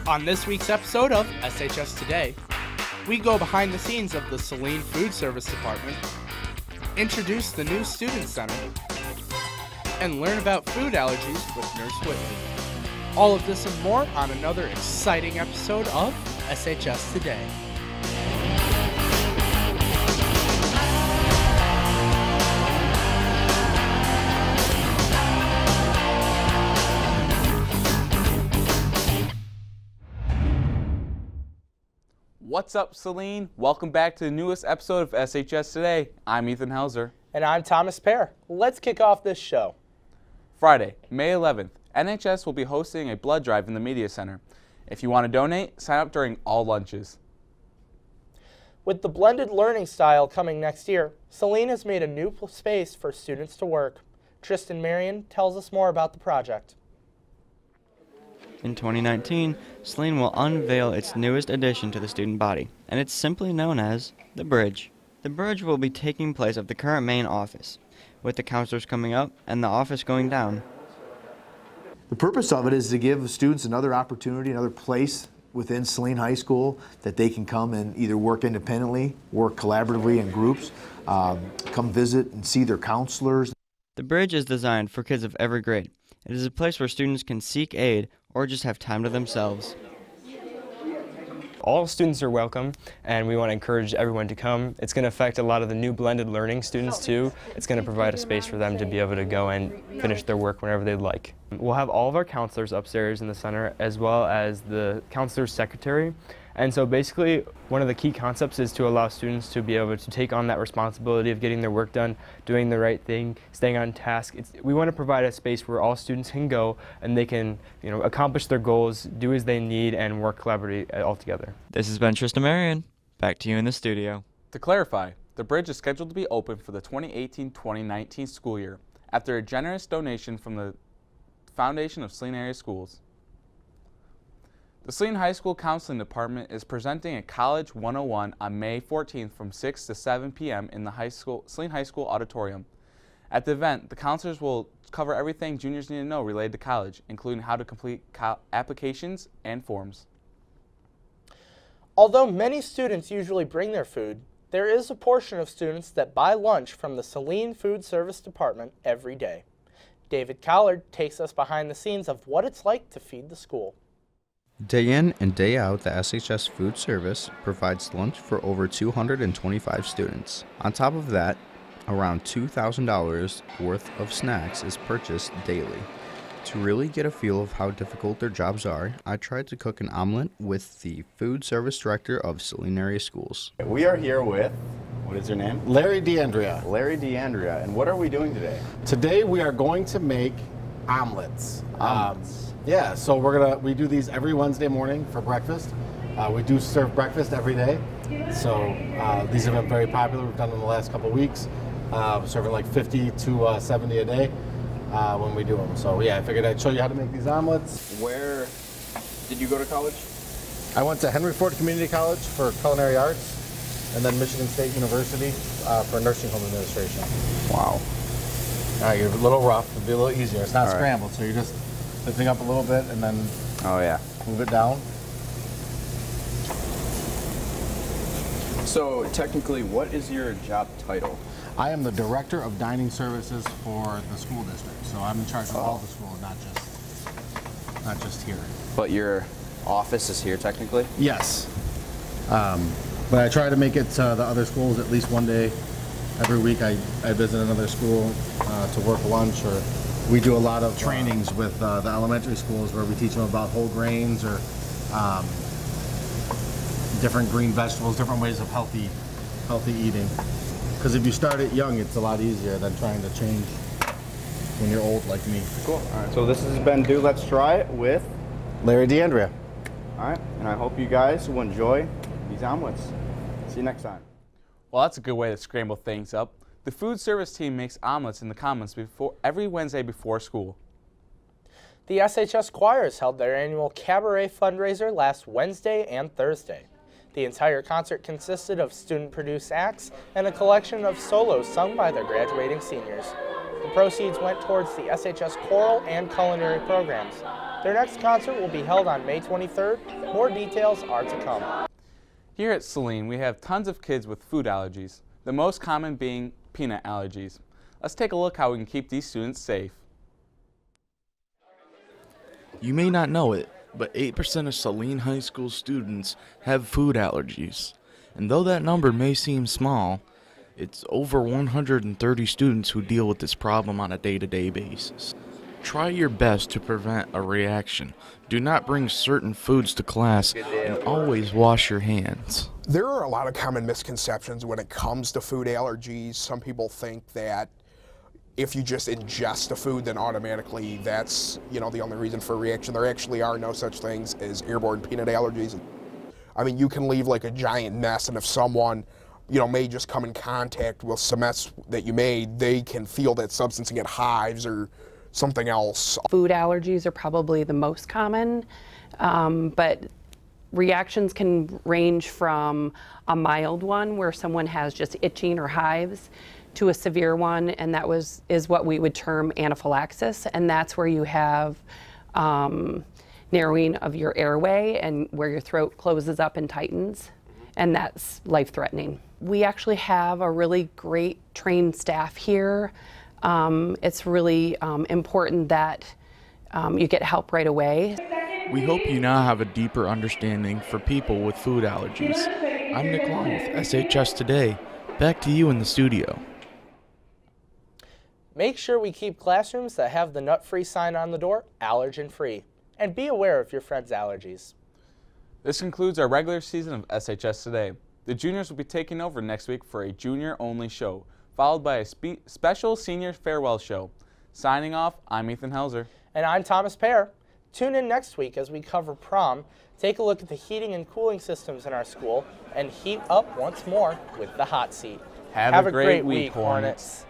On this week's episode of SHS Today, we go behind the scenes of the Saline Food Service Department, introduce the new Student Center, and learn about food allergies with Nurse Whitney. All of this and more on another exciting episode of SHS Today. What's up, Saline? Welcome back to the newest episode of SHS Today. I'm Ethan Hoelzer. And I'm Thomas Payeur. Let's kick off this show. Friday, May 11th, NHS will be hosting a blood drive in the Media Center. If you want to donate, sign up during all lunches. With the blended learning style coming next year, Saline has made a new space for students to work. Tristan Marion tells us more about the project. In 2019, Saline will unveil its newest addition to the student body, and it's simply known as the Bridge. The Bridge will be taking place of the current main office, with the counselors coming up and the office going down. The purpose of it is to give students another opportunity, another place within Saline High School that they can come and either work independently, work collaboratively in groups, come visit and see their counselors. The Bridge is designed for kids of every grade. It is a place where students can seek aid or just have time to themselves. All students are welcome, and we want to encourage everyone to come. It's going to affect a lot of the new blended learning students too. It's going to provide a space for them to be able to go and finish their work whenever they'd like. We'll have all of our counselors upstairs in the center, as well as the counselor's secretary. And so basically, one of the key concepts is to allow students to be able to take on that responsibility of getting their work done, doing the right thing, staying on task. We want to provide a space where all students can go and they can, accomplish their goals, do as they need, and work collaboratively all together. This has been Tristan Marion. Back to you in the studio. To clarify, the Bridge is scheduled to be open for the 2018-2019 school year after a generous donation from the Foundation of Saline Area Schools. The Saline High School Counseling Department is presenting a College 101 on May 14th from 6 to 7 p.m. in the Saline High School Auditorium. At the event, the counselors will cover everything juniors need to know related to college, including how to complete applications and forms. Although many students usually bring their food, there is a portion of students that buy lunch from the Saline Food Service Department every day. David Collard takes us behind the scenes of what it's like to feed the school. Day in and day out, the SHS Food Service provides lunch for over 225 students. On top of that, around $2,000 worth of snacks is purchased daily. To really get a feel of how difficult their jobs are, I tried to cook an omelet with the food service director of Saline Area Schools. We are here with, what is your name? Larry DeAndrea. Larry DeAndrea. And what are we doing today? Today we are going to make omelets. Yeah, so we do these every Wednesday morning for breakfast. We do serve breakfast every day. So these have been very popular. We've done them the last couple of weeks. Serving like 50 to 70 a day when we do them. So yeah, I figured I'd show you how to make these omelets. Where did you go to college? I went to Henry Ford Community College for culinary arts, and then Michigan State University for nursing home administration. Wow. All right, you're a little rough. It'll be a little easier. It's not scrambled, so you're just lifting up a little bit and then move it down. So technically, what is your job title? I am the Director of Dining Services for the school district. So I'm in charge of all the schools, not just here. But your office is here technically? Yes. But I try to make it to the other schools at least one day every week. I visit another school to work lunch, or we do a lot of trainings with the elementary schools where we teach them about whole grains or different green vegetables, different ways of healthy eating. Because if you start it young, it's a lot easier than trying to change when you're old like me. Cool. All right. So this has been Do Let's Try It with Larry DeAndrea. All right. And I hope you guys will enjoy these omelets. See you next time. Well, that's a good way to scramble things up. The food service team makes omelets in the Commons every Wednesday before school. The SHS Choirs held their annual Cabaret fundraiser last Wednesday and Thursday. The entire concert consisted of student-produced acts and a collection of solos sung by their graduating seniors. The proceeds went towards the SHS choral and culinary programs. Their next concert will be held on May 23rd. More details are to come. Here at Saline, we have tons of kids with food allergies, the most common being peanut allergies. Let's take a look how we can keep these students safe. You may not know it, but 8% of Saline High School students have food allergies. And though that number may seem small, it's over 130 students who deal with this problem on a day-to-day basis. Try your best to prevent a reaction. Do not bring certain foods to class, and always wash your hands. There are a lot of common misconceptions when it comes to food allergies. Some people think that if you just ingest a food, then automatically that's, the only reason for a reaction. There actually are no such things as airborne peanut allergies. I mean, you can leave like a giant mess, and if someone, may just come in contact with some mess that you made, they can feel that substance and get hives or something else. Food allergies are probably the most common, but reactions can range from a mild one where someone has just itching or hives to a severe one, and that is what we would term anaphylaxis, and that's where you have narrowing of your airway and where your throat closes up and tightens, and that's life-threatening. We actually have a really great trained staff here. It's really important that you get help right away. We hope you now have a deeper understanding for people with food allergies. I'm Nick Long with SHS Today. Back to you in the studio. Make sure we keep classrooms that have the nut-free sign on the door allergen-free. And be aware of your friends' allergies. This concludes our regular season of SHS Today. The juniors will be taking over next week for a junior-only show, followed by a special senior farewell show. Signing off, I'm Ethan Hoelzer. And I'm Thomas Payeur. Tune in next week as we cover prom, take a look at the heating and cooling systems in our school, and heat up once more with the hot seat. Have a great week, Hornets.